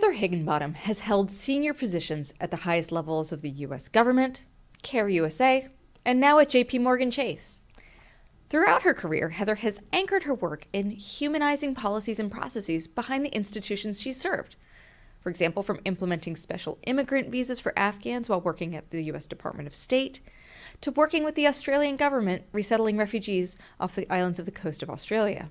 Heather Higginbottom has held senior positions at the highest levels of the U.S. government, CARE USA, and now at JPMorgan Chase. Throughout her career, Heather has anchored her work in humanizing policies and processes behind the institutions she's served. For example, from implementing special immigrant visas for Afghans while working at the U.S. Department of State, to working with the Australian government resettling refugees off the islands of the coast of Australia.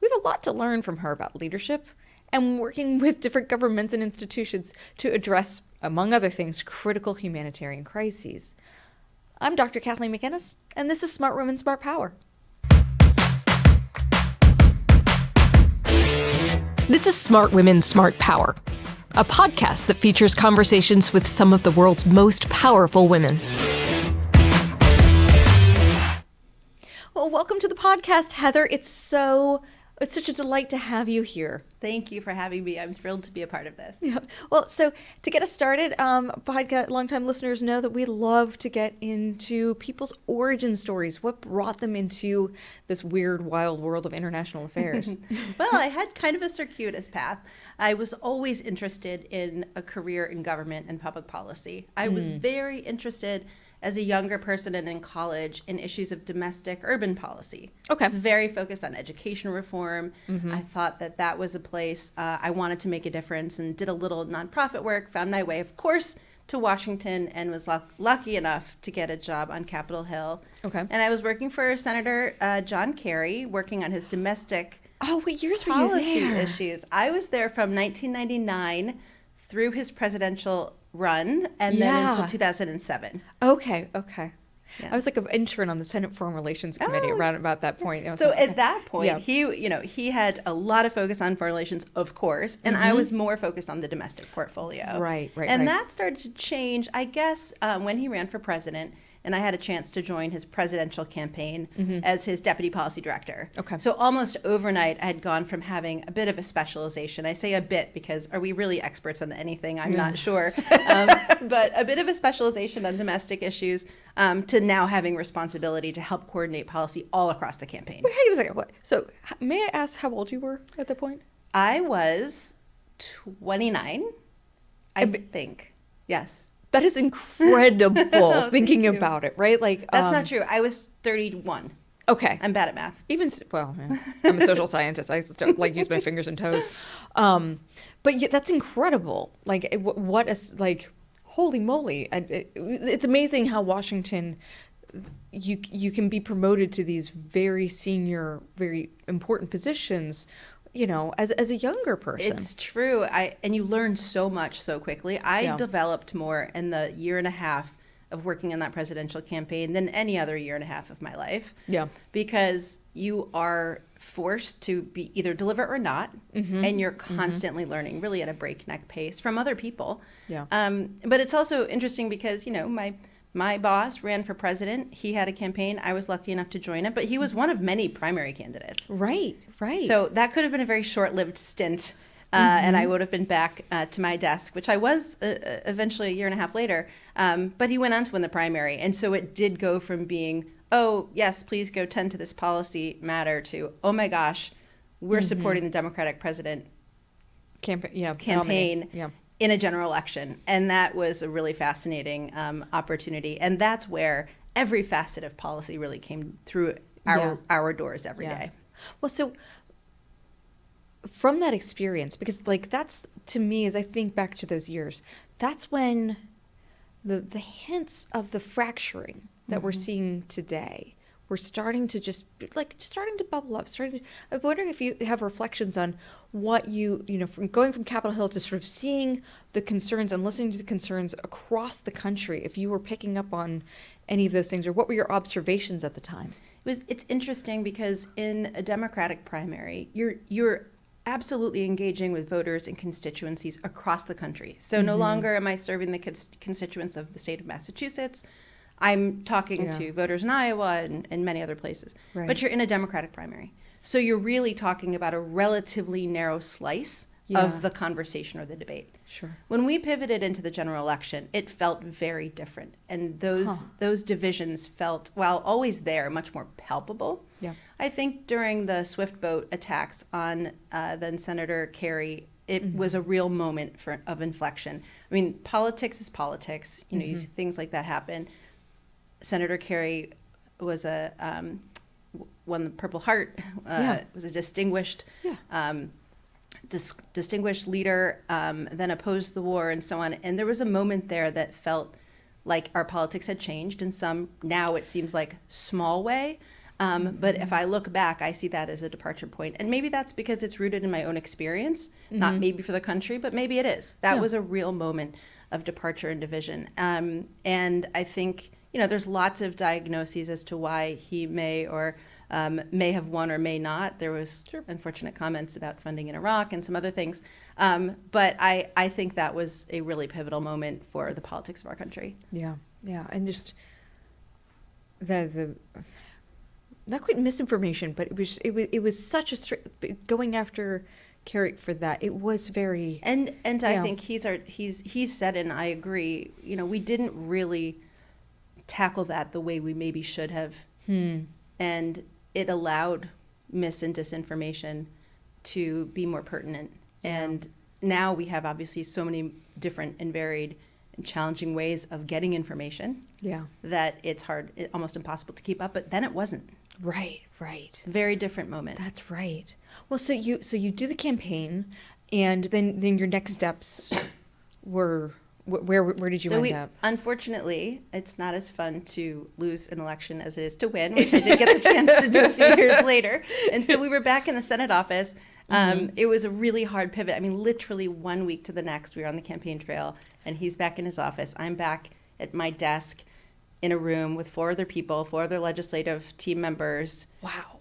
We have a lot to learn from her about leadership and working with different governments and institutions to address, among other things, critical humanitarian crises. I'm Dr. Kathleen McInnis, and this is Smart Women, Smart Power. This is Smart Women, Smart Power, a podcast that features conversations with some of the world's most powerful women. Well, welcome to the podcast, Heather. It's such a delight to have you here. Thank you for having me. I'm thrilled to be a part of this. Yeah. Well, so to get us started, podcast longtime listeners know that we love to get into people's origin stories. What brought them into this weird, wild world of international affairs? Well, I had kind of a circuitous path. I was always interested in a career in government and public policy. I was very interested as a younger person and in college in issues of domestic urban policy. Okay. I was very focused on education reform. I thought that that was a place I wanted to make a difference, and did a little nonprofit work, found my way, of course, to Washington, and was lucky enough to get a job on Capitol Hill. Okay. And I was working for Senator John Kerry, working on his domestic What years were you policy there? issues. I was there from 1999 through his presidential run, and then until 2007. Okay. Yeah. I was like an intern on the Senate Foreign Relations Committee around about that point. So at that point, he had a lot of focus on foreign relations, of course, and I was more focused on the domestic portfolio. Right. And that started to change, I guess, when he ran for president, and I had a chance to join his presidential campaign as his deputy policy director. Okay. So almost overnight, I had gone from having a bit of a specialization. I say a bit because are we really experts on anything? I'm not sure. But a bit of a specialization on domestic issues to now having responsibility to help coordinate policy all across the campaign. Wait, hang on a second. What? So may I ask how old you were at that point? I was 29, I think. Yes. That is incredible thinking about it, right? Like That's not true. I was 31. Okay. I'm bad at math. I'm a social scientist. I don't use my fingers and toes. But yeah, that's incredible. Like what is holy moly. It's amazing how Washington, you can be promoted to these very senior, very important positions, as a younger person. It's true. And you learn so much so quickly. I developed more in the year and a half of working on that presidential campaign than any other year and a half of my life. Yeah. Because you are forced to be either deliver or not, and you're constantly learning, really at a breakneck pace from other people. Yeah. But it's also interesting because, my boss ran for president. He had a campaign. I was lucky enough to join it, but he was one of many primary candidates. Right. So that could have been a very short-lived stint, and I would have been back to my desk, which I was eventually a year and a half later. But he went on to win the primary, and so it did go from being, oh, yes, please go tend to this policy matter, to, oh my gosh, we're supporting the Democratic president campaign. In a general election. And that was a really fascinating opportunity. And that's where every facet of policy really came through our doors every day. Well, so from that experience, because that's, to me, as I think back to those years, that's when the hints of the fracturing that we're seeing today were starting to starting to bubble up. I'm wondering if you have reflections on what from going from Capitol Hill to sort of seeing the concerns and listening to the concerns across the country, if you were picking up on any of those things, or what were your observations at the time? It's interesting because in a Democratic primary, you're absolutely engaging with voters and constituencies across the country. So no longer am I serving the constituents of the state of Massachusetts. I'm talking to voters in Iowa and many other places. Right. But you're in a Democratic primary. So you're really talking about a relatively narrow slice of the conversation or the debate. Sure. When we pivoted into the general election, it felt very different. And those divisions felt, while always there, much more palpable. Yeah. I think during the swift boat attacks on then Senator Kerry, it was a real moment of inflection. I mean, politics is politics. You know, you see things like that happen. Senator Kerry was won the Purple Heart, was a distinguished distinguished leader, then opposed the war and so on. And there was a moment there that felt like our politics had changed in some, now it seems like, small way. But if I look back, I see that as a departure point. And maybe that's because it's rooted in my own experience, not maybe for the country, but maybe it is. That was a real moment of departure and division. And I think, you know, there's lots of diagnoses as to why he may have won or may not. There was unfortunate comments about funding in Iraq and some other things. But I think that was a really pivotal moment for the politics of our country. Yeah, yeah. And just the not quite misinformation, but it was such a strict going after Kerry for that. It was very and I think he's said, and I agree, you know, we didn't really tackle that the way we maybe should have. And it allowed mis and disinformation to be more pertinent. And now we have obviously so many different and varied and challenging ways of getting information that it's hard, almost impossible to keep up. But then it wasn't. Right. Very different moment. That's right. Well, so you do the campaign, and then your next steps were where did you end up? Unfortunately, it's not as fun to lose an election as it is to win, which I did get the chance to do a few years later. And so we were back in the Senate office. It was a really hard pivot. I mean, literally 1 week to the next, we were on the campaign trail, and he's back in his office. I'm back at my desk in a room with 4 other legislative team members. Wow.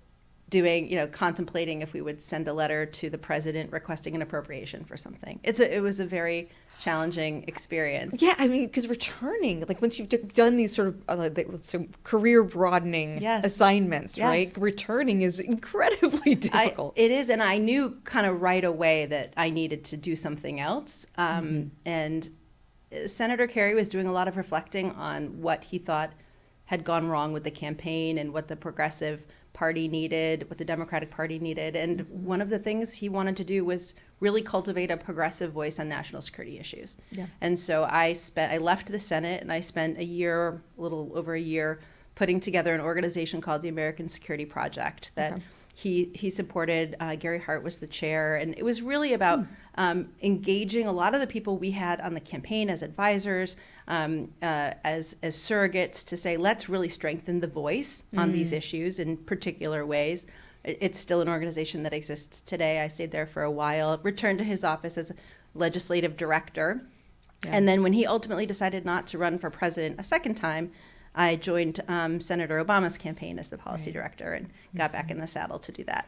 Doing, you know, contemplating if we would send a letter to the president requesting an appropriation for something. It was a very challenging experience. Yeah, I mean, because returning, like once you've done these sort of career broadening assignments, right? Returning is incredibly difficult. It is, and I knew kind of right away that I needed to do something else. And Senator Kerry was doing a lot of reflecting on what he thought had gone wrong with the campaign and what the Progressive Party needed, what the Democratic Party needed. And one of the things he wanted to do was really cultivate a progressive voice on national security issues. Yeah. And so I left the Senate and I spent a little over a year, putting together an organization called the American Security Project that he supported. Gary Hart was the chair, and it was really about engaging a lot of the people we had on the campaign as advisors, as surrogates, to say, let's really strengthen the voice on these issues in particular ways. It's still an organization that exists today. I stayed there for a while, returned to his office as legislative director. Yeah. And then when he ultimately decided not to run for president a second time, I joined Senator Obama's campaign as the policy director and got back in the saddle to do that.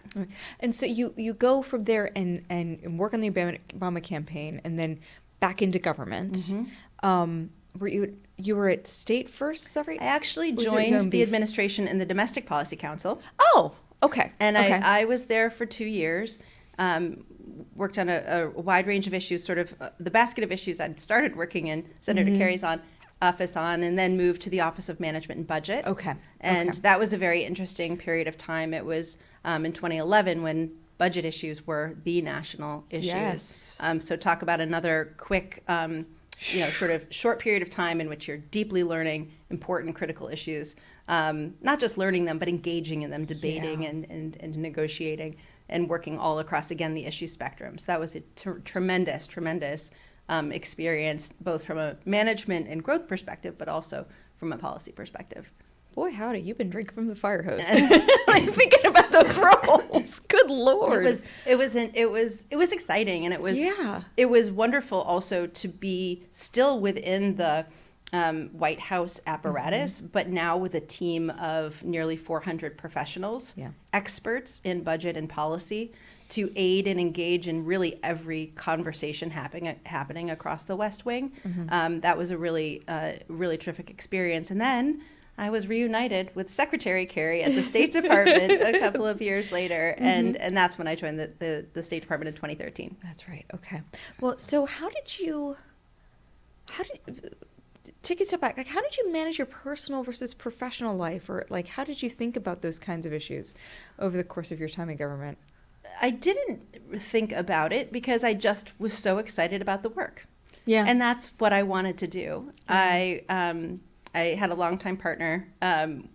And so you go from there and work on the Obama campaign and then back into government. Were you were at state first, is that right? I actually joined the administration in the Domestic Policy Council. Oh, okay. And I was there for 2 years, worked on a wide range of issues, sort of the basket of issues I'd started working in Senator Kerry's office on, and then moved to the Office of Management and Budget. And that was a very interesting period of time. It was in 2011 when budget issues were the national issues. Yes. So talk about another quick, sort of short period of time in which you're deeply learning important critical issues, not just learning them, but engaging in them, debating and negotiating and working all across, again, the issue spectrum. So that was a tremendous experience, both from a management and growth perspective, but also from a policy perspective. Boy, howdy, you've been drinking from the fire hose. Like, thinking about those roles. Good Lord. It was exciting, and it was wonderful also to be still within the White House apparatus, but now with a team of nearly 400 professionals, experts in budget and policy, to aid and engage in really every conversation happening across the West Wing. That was a really terrific experience. And then I was reunited with Secretary Kerry at the State Department a couple of years later, and that's when I joined the State Department in 2013. That's right. Okay. Well, so take a step back. Like, how did you manage your personal versus professional life, or like, how did you think about those kinds of issues over the course of your time in government? I didn't think about it because I just was so excited about the work. Yeah. And that's what I wanted to do. I had a longtime partner.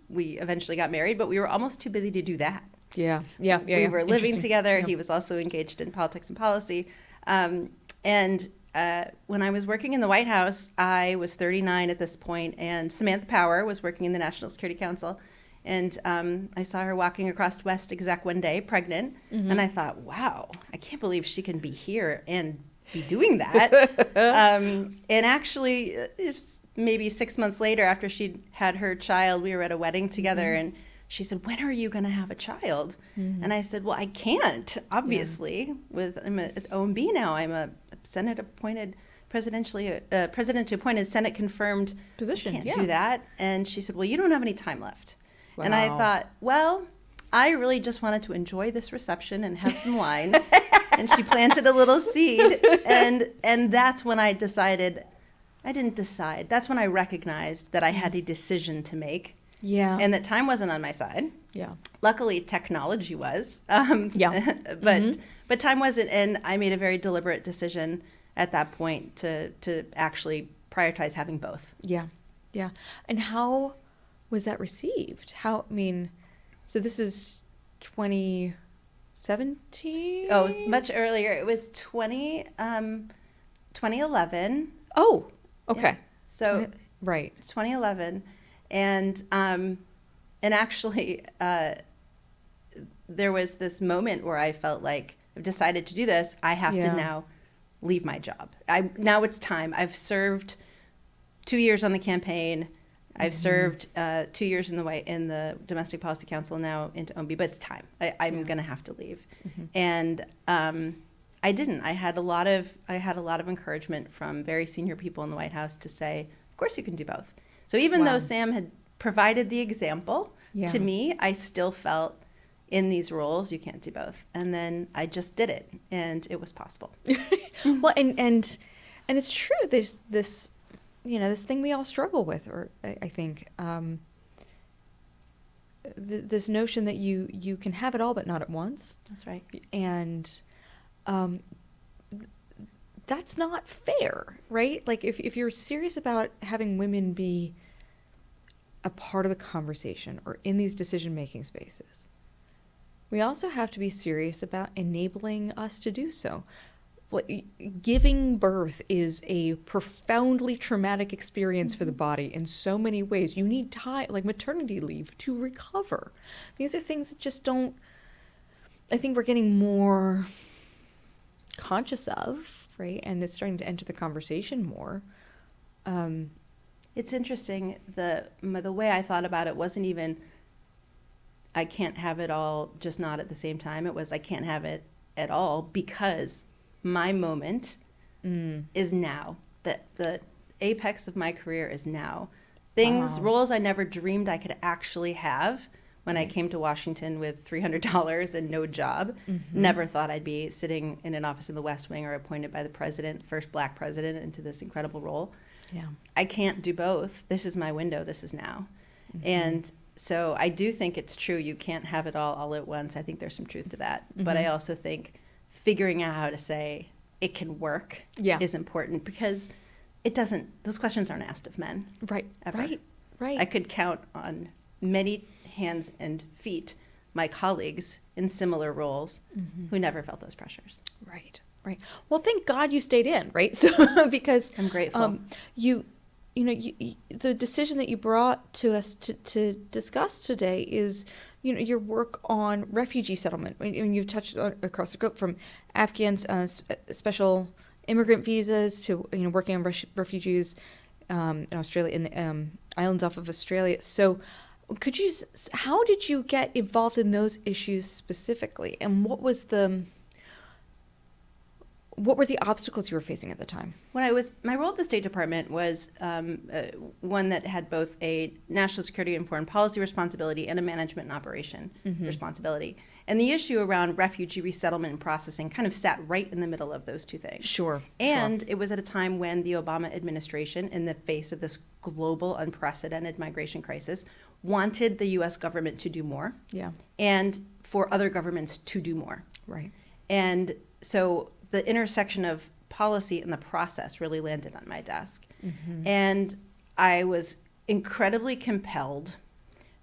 We eventually got married, but we were almost too busy to do that. Yeah. We were living together. Yeah. He was also engaged in politics and policy. And when I was working in the White House, I was 39 at this point, and Samantha Power was working in the National Security Council. And I saw her walking across West Exec one day, pregnant, and I thought, wow, I can't believe she can be here and be doing that. And actually, it's maybe 6 months later, after she'd had her child, we were at a wedding together, and she said, when are you going to have a child? And I said, well, I can't, obviously. I'm at OMB now. I'm a Senate-appointed, president-appointed, Senate-confirmed position. Can't do that. And she said, well, you don't have any time left. Wow. And I thought, well, I really just wanted to enjoy this reception and have some wine. And she planted a little seed. And that's when I decided, I didn't decide. That's when I recognized that I had a decision to make. Yeah. And that time wasn't on my side. Yeah. Luckily, technology was. Yeah. But time wasn't. And I made a very deliberate decision at that point to actually prioritize having both. Yeah. Yeah. And how was that received? So this is 2017? Oh, it was much earlier. It was 2011. Oh, okay. Yeah. So right. It's 2011. And actually, there was this moment where I felt like I've decided to do this. I have to now leave my job. Now it's time. I've served 2 years on the campaign. I've served 2 years in the Domestic Policy Council, now into OMB, but it's time. I'm going to have to leave. And I didn't. I had a lot of encouragement from very senior people in the White House to say, of course you can do both. So even though Sam had provided the example to me, I still felt in these roles you can't do both. And then I just did it, and it was possible. Well, and it's true. There's this, this thing we all struggle with, or I think this notion that you can have it all but not at once. That's right. And that's not fair, right? Like if you're serious about having women be a part of the conversation or in these decision-making spaces, we also have to be serious about enabling us to do so. Like, giving birth is a profoundly traumatic experience for the body in so many ways. You need time, like maternity leave, to recover. These are things that just don't, I think we're getting more conscious of, right? And it's starting to enter the conversation more. It's interesting, the way I thought about it wasn't even, I can't have it all, just not at the same time. It was, I can't have it at all because my moment is now. The apex of my career is now. Roles I never dreamed I could actually have when I came to Washington with $300 and no job. Never thought I'd be sitting in an office in the West Wing or appointed by the president, first black president, into this incredible role. Yeah. I can't do both. This is my window. This is now. And so I do think it's true. You can't have it all at once. I think there's some truth to that. But I also think figuring out how to say it can work is important, because those questions aren't asked of men. Right. Ever. Right. I could count on many hands and feet my colleagues in similar roles who never felt those pressures. Right. Well, thank God you stayed in, right? So because I'm grateful. The decision that you brought to us to discuss today is, your work on refugee settlement. I mean, you've touched on across the globe, from Afghans, special immigrant visas, to working on refugees in Australia, in the islands off of Australia. So, how did you get involved in those issues specifically, and what were the obstacles you were facing at the time? My role at the State Department was one that had both a national security and foreign policy responsibility and a management and operation responsibility. And the issue around refugee resettlement and processing kind of sat right in the middle of those two things. Sure. And it was at a time when the Obama administration, in the face of this global unprecedented migration crisis, wanted the U.S. government to do more. Yeah. And for other governments to do more. Right. And so the intersection of policy and the process really landed on my desk. Mm-hmm. And I was incredibly compelled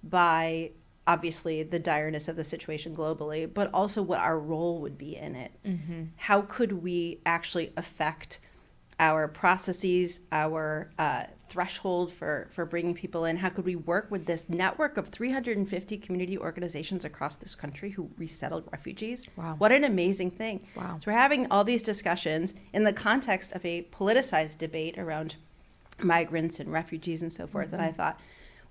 by, obviously, the direness of the situation globally, but also what our role would be in it. Mm-hmm. How could we actually affect our processes, our threshold for bringing people in? How could we work with this network of 350 community organizations across this country who resettled refugees? Wow. What an amazing thing. Wow. So we're having all these discussions in the context of a politicized debate around migrants and refugees and so forth. Mm-hmm. And I thought,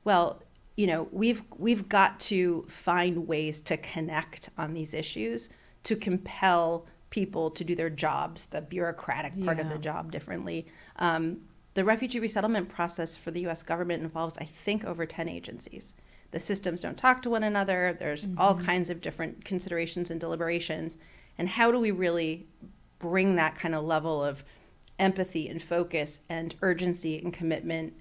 well, you know, we've got to find ways to connect on these issues to compel people to do their jobs, the bureaucratic part of the job, differently. The refugee resettlement process for the U.S. government involves, I think, over 10 agencies. The systems don't talk to one another. There's all kinds of different considerations and deliberations. And how do we really bring that kind of level of empathy and focus and urgency and commitment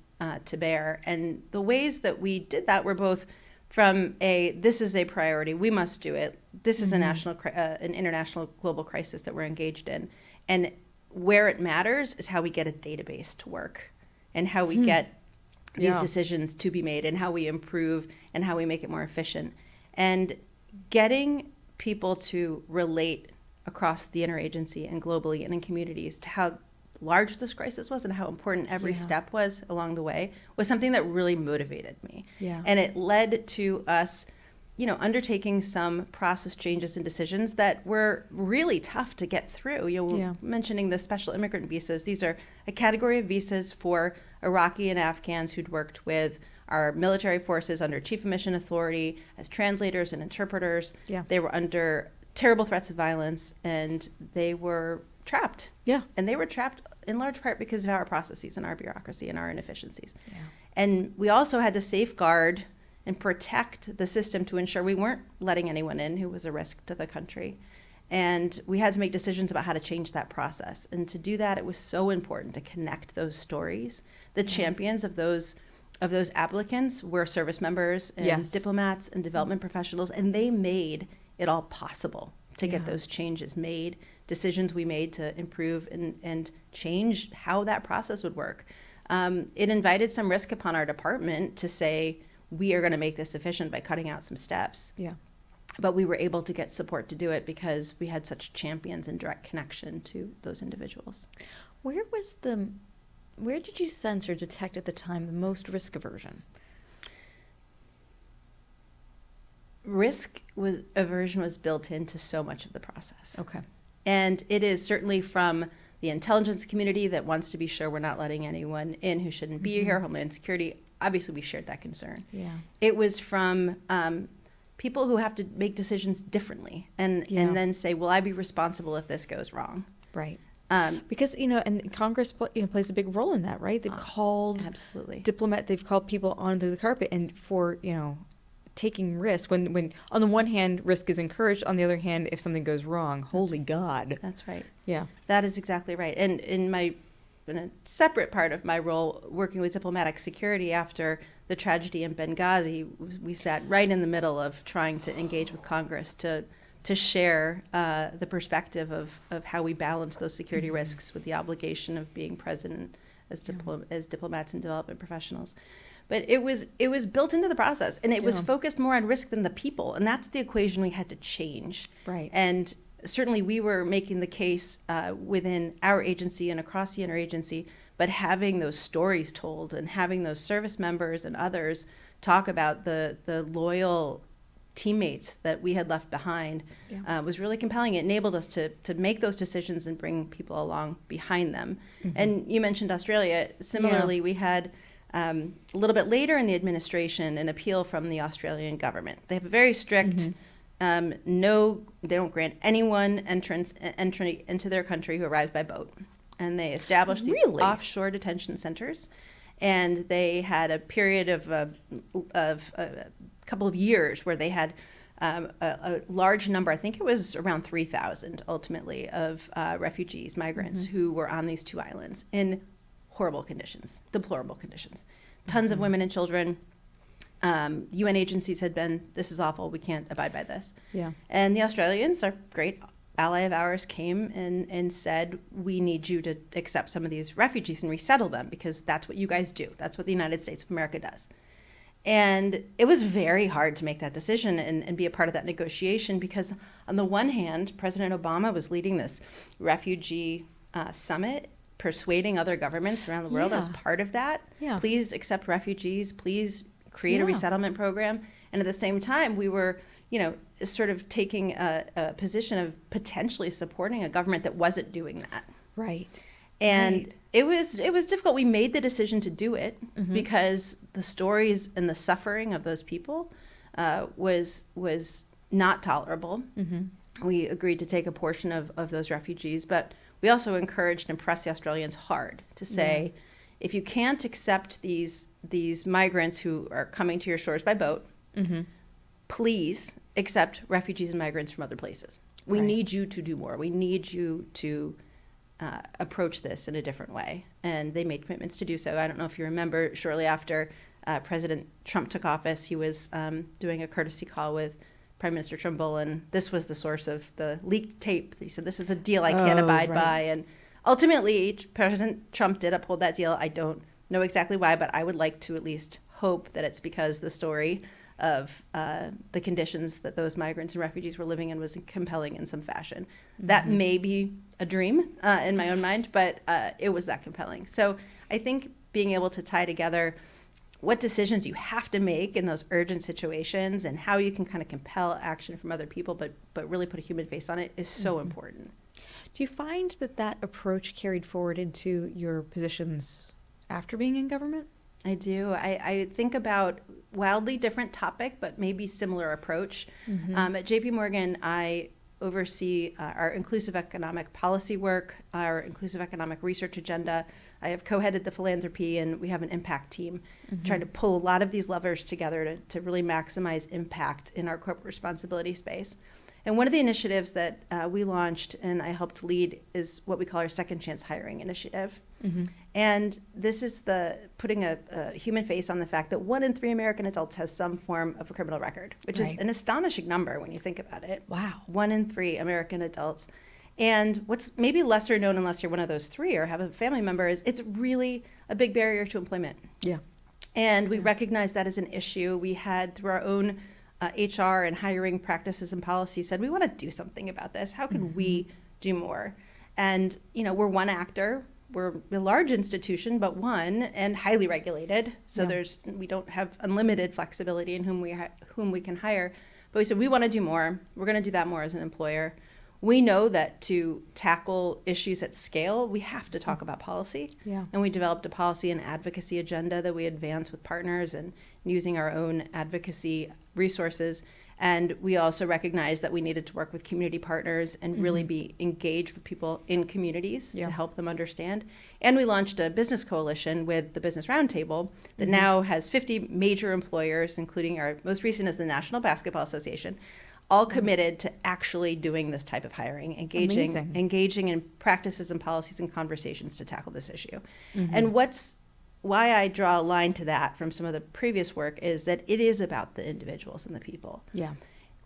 to bear? And the ways that we did that were both from this is a priority, we must do it. This is an international global crisis that we're engaged in. And where it matters is how we get a database to work and how we get these decisions to be made and how we improve and how we make it more efficient. And getting people to relate across the interagency and globally and in communities to how large this crisis was and how important every step was along the way was something that really motivated me. Yeah. And it led to us, you know, undertaking some process changes and decisions that were really tough to get through. You know, mentioning the special immigrant visas. These are a category of visas for Iraqi and Afghans who'd worked with our military forces under Chief of Mission Authority as translators and interpreters. Yeah. They were under terrible threats of violence and they were trapped. Yeah. And they were trapped in large part because of our processes and our bureaucracy and our inefficiencies. Yeah. And we also had to safeguard and protect the system to ensure we weren't letting anyone in who was a risk to the country. And we had to make decisions about how to change that process. And to do that, it was so important to connect those stories. The champions of those applicants were service members and diplomats and development professionals, and they made it all possible to get those changes made, decisions we made to improve and change how that process would work. It invited some risk upon our department to say, we are going to make this efficient by cutting out some steps. Yeah. But we were able to get support to do it because we had such champions and direct connection to those individuals. Where did you sense or detect at the time the most risk aversion? Aversion was built into so much of the process. Okay. And it is certainly from the intelligence community that wants to be sure we're not letting anyone in who shouldn't be here, Homeland Security. Obviously, we shared that concern. Yeah. It was from people who have to make decisions differently and then say, will I be responsible if this goes wrong? Right. Because, and Congress plays a big role in that, right? They've called they've called people onto the carpet and for, taking risk when on the one hand risk is encouraged, on the other hand if something goes wrong, holy God. That's right. Yeah. That is exactly right. And in a separate part of my role working with diplomatic security after the tragedy in Benghazi, we sat right in the middle of trying to engage with Congress to share the perspective of how we balance those security risks with the obligation of being present as diplomats and development professionals. But it was built into the process, and it was focused more on risk than the people, and that's the equation we had to change. Right. And certainly we were making the case within our agency and across the interagency, but having those stories told and having those service members and others talk about the loyal teammates that we had left behind was really compelling. It enabled us to make those decisions and bring people along behind them. Mm-hmm. And you mentioned Australia. Similarly, we had a little bit later in the administration an appeal from the Australian government. They have a very strict they don't grant anyone entry into their country who arrives by boat. And they established these offshore detention centers. And they had a period of a couple of years where they had a large number, I think it was around 3,000 ultimately, of refugees, migrants who were on these two islands in horrible conditions, deplorable conditions. Tons of women and children, UN agencies had been, this is awful, we can't abide by this. Yeah. And the Australians, our great ally of ours, came and said, we need you to accept some of these refugees and resettle them because that's what you guys do. That's what the United States of America does. And it was very hard to make that decision and be a part of that negotiation because on the one hand, President Obama was leading this refugee summit, persuading other governments around the world as part of that. Yeah. Please accept refugees, please create a resettlement program. And at the same time, we were, sort of taking a position of potentially supporting a government that wasn't doing that. Right. And it was difficult. We made the decision to do it because the stories and the suffering of those people was not tolerable. We agreed to take a portion of those refugees, but we also encouraged and pressed the Australians hard to say, if you can't accept these migrants who are coming to your shores by boat, please accept refugees and migrants from other places. We need you to do more. We need you to approach this in a different way. And they made commitments to do so. I don't know if you remember, shortly after President Trump took office, he was doing a courtesy call with Prime Minister Turnbull, and this was the source of the leaked tape. He said, this is a deal I can't abide by. And ultimately, President Trump did uphold that deal. I don't know exactly why, but I would like to at least hope that it's because the story of the conditions that those migrants and refugees were living in was compelling in some fashion. That may be a dream in my own mind, but it was that compelling. So I think being able to tie together what decisions you have to make in those urgent situations and how you can kind of compel action from other people, but really put a human face on it is so important. Do you find that approach carried forward into your positions after being in government? I do. I think about wildly different topic, but maybe similar approach. At JPMorgan, I oversee our inclusive economic policy work, our inclusive economic research agenda. I have co-headed the philanthropy, and we have an impact team trying to pull a lot of these levers together to really maximize impact in our corporate responsibility space. And one of the initiatives that we launched and I helped lead is what we call our Second Chance Hiring Initiative. And this is putting a human face on the fact that 1 in 3 American adults has some form of a criminal record, which is an astonishing number when you think about it. Wow. 1 in 3 American adults. And what's maybe lesser known unless you're one of those 3 or have a family member is it's really a big barrier to employment. Yeah. And we recognize that as an issue. We had, through our own HR and hiring practices and policies, said we want to do something about this. How can we do more? And, we're one actor. We're a large institution, but one, and highly regulated. So we don't have unlimited flexibility in whom we can hire. But we said we want to do more. We're going to do that more as an employer. We know that to tackle issues at scale, we have to talk about policy. Yeah. And we developed a policy and advocacy agenda that we advance with partners and using our own advocacy resources. And we also recognized that we needed to work with community partners and really be engaged with people in communities to help them understand. And we launched a business coalition with the Business Roundtable that now has 50 major employers, including our most recent is the National Basketball Association, all committed to actually doing this type of hiring, engaging in practices and policies and conversations to tackle this issue. And why I draw a line to that from some of the previous work is that it is about the individuals and the people. Yeah.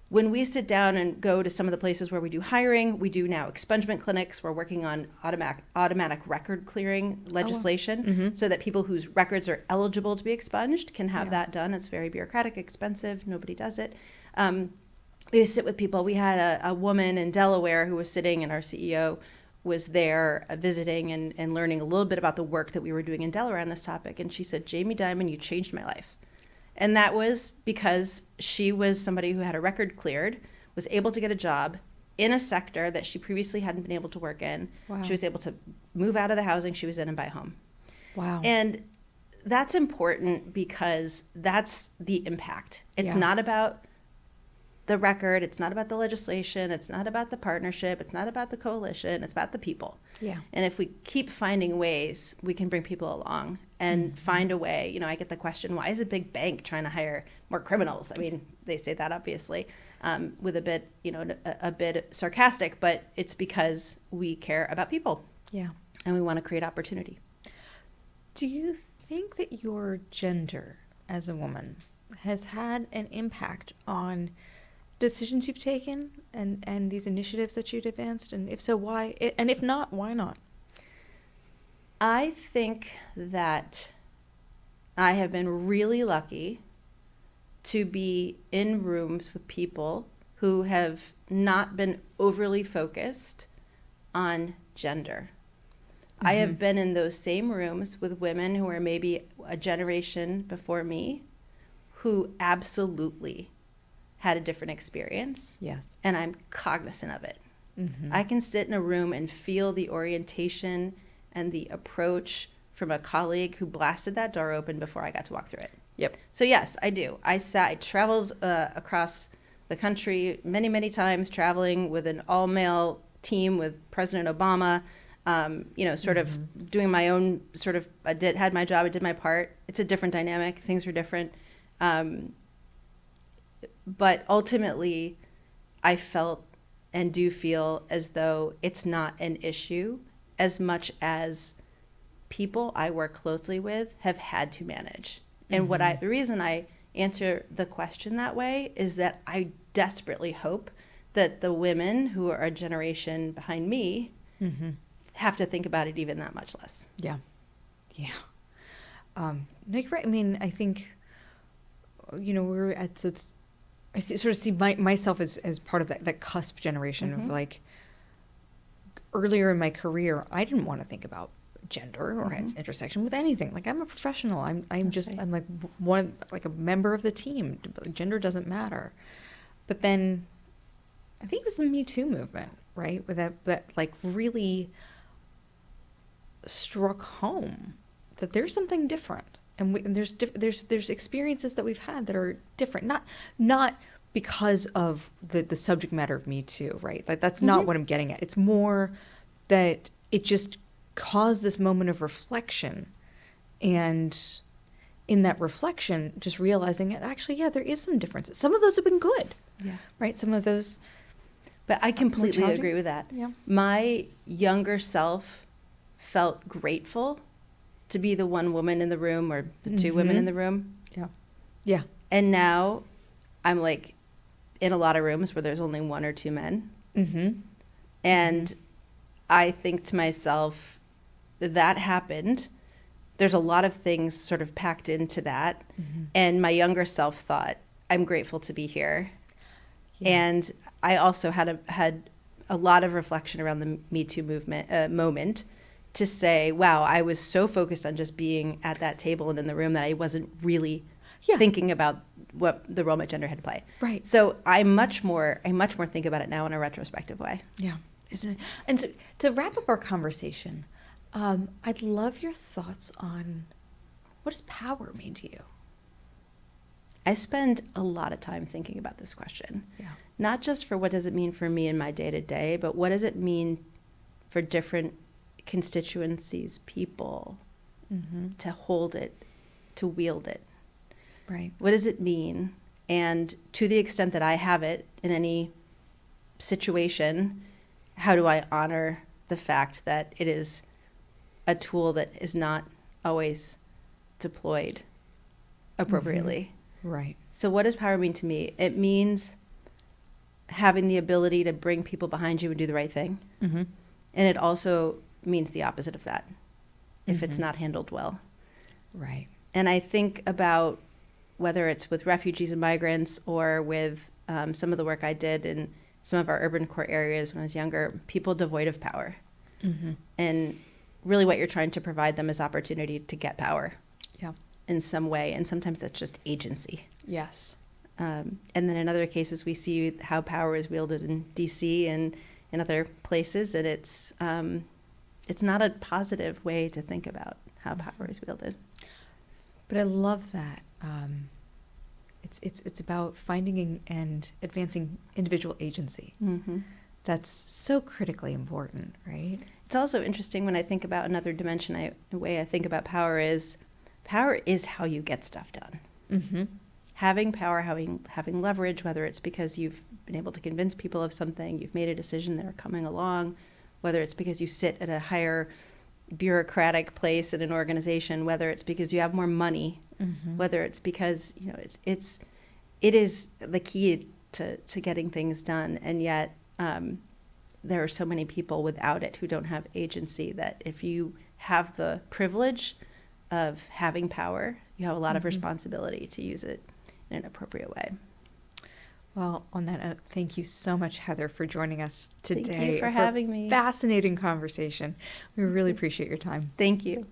When we sit down and go to some of the places where we do hiring, we do now expungement clinics. We're working on automatic record clearing legislation so that people whose records are eligible to be expunged can have that done. It's very bureaucratic, expensive. Nobody does it. We sit with people. We had a woman in Delaware who was sitting, and our CEO was there visiting and learning a little bit about the work that we were doing in Delaware on this topic. And she said, Jamie Dimon, you changed my life. And that was because she was somebody who had a record cleared, was able to get a job in a sector that she previously hadn't been able to work in. Wow. She was able to move out of the housing she was in and buy a home. Wow. And that's important because that's the impact. It's not about the record, it's not about the legislation, it's not about the partnership, it's not about the coalition, it's about the people. Yeah. And if we keep finding ways, we can bring people along and find a way. I get the question, why is a big bank trying to hire more criminals? I mean, they say that obviously with a bit, a bit sarcastic, but it's because we care about people. Yeah. And we want to create opportunity. Do you think that your gender as a woman has had an impact on decisions you've taken and these initiatives that you've advanced? And if so, why? And if not, why not? I think that I have been really lucky to be in rooms with people who have not been overly focused on gender. I have been in those same rooms with women who are maybe a generation before me who absolutely had a different experience. Yes. And I'm cognizant of it. I can sit in a room and feel the orientation and the approach from a colleague who blasted that door open before I got to walk through it. Yep. So yes, I do. I traveled across the country many, many times, traveling with an all-male team with President Obama, sort of doing my own sort of, had my job, I did my part. It's a different dynamic. Things are different. But ultimately, I felt and do feel as though it's not an issue as much as people I work closely with have had to manage. And the reason I answer the question that way is that I desperately hope that the women who are a generation behind me have to think about it even that much less. Yeah. Yeah. No, you're right. I mean, I think, we're at, I sort of see myself as part of that cusp generation of like, earlier in my career, I didn't want to think about gender or its intersection with anything. Like, I'm a professional. I'm like a member of the team. Gender doesn't matter. But then I think it was the Me Too movement, right? With that like really struck home that there's something different. And there's experiences that we've had that are different. Not because of the subject matter of Me Too, right? Like, that's not what I'm getting at. It's more that it just caused this moment of reflection, and in that reflection, just realizing it actually, yeah, there is some differences. Some of those have been good, right? Some of those, but I completely agree with that. Yeah. My younger self felt grateful to be the one woman in the room or the two women in the room. Yeah, yeah. And now I'm like in a lot of rooms where there's only one or two men, and I think to myself, that happened. There's a lot of things sort of packed into that. And my younger self thought, I'm grateful to be here. Yeah. And I also had a lot of reflection around the Me Too movement moment to say, wow, I was so focused on just being at that table and in the room that I wasn't really thinking about what the role my gender had to play. Right. So I much more think about it now in a retrospective way. Yeah. Isn't it? And so, to wrap up our conversation, I'd love your thoughts on, what does power mean to you? I spend a lot of time thinking about this question. Yeah. Not just for what does it mean for me in my day-to-day, but what does it mean for different constituencies, people, to hold it, to wield it. Right. What does it mean? And to the extent that I have it in any situation, how do I honor the fact that it is a tool that is not always deployed appropriately? Right. So what does power mean to me? It means having the ability to bring people behind you and do the right thing. And it also means the opposite of that if it's not handled well. Right. And I think about whether it's with refugees and migrants or with some of the work I did in some of our urban core areas when I was younger, people devoid of power. And really what you're trying to provide them is opportunity to get power in some way. And sometimes that's just agency. Yes. And then in other cases, we see how power is wielded in D.C. and in other places, and it's not a positive way to think about how power is wielded. But I love that. It's about finding and advancing individual agency. That's so critically important, right? It's also interesting when I think about another dimension. The way I think about power is how you get stuff done. Having power, having leverage, whether it's because you've been able to convince people of something, you've made a decision, they're coming along, whether it's because you sit at a higher bureaucratic place in an organization, whether it's because you have more money, whether it's because, you know, it is the key to getting things done. And yet there are so many people without it who don't have agency, that if you have the privilege of having power, you have a lot of responsibility to use it in an appropriate way. Well, on that note, thank you so much, Heather, for joining us today. Thank you for having me. Fascinating conversation. We really appreciate your time. Thank you.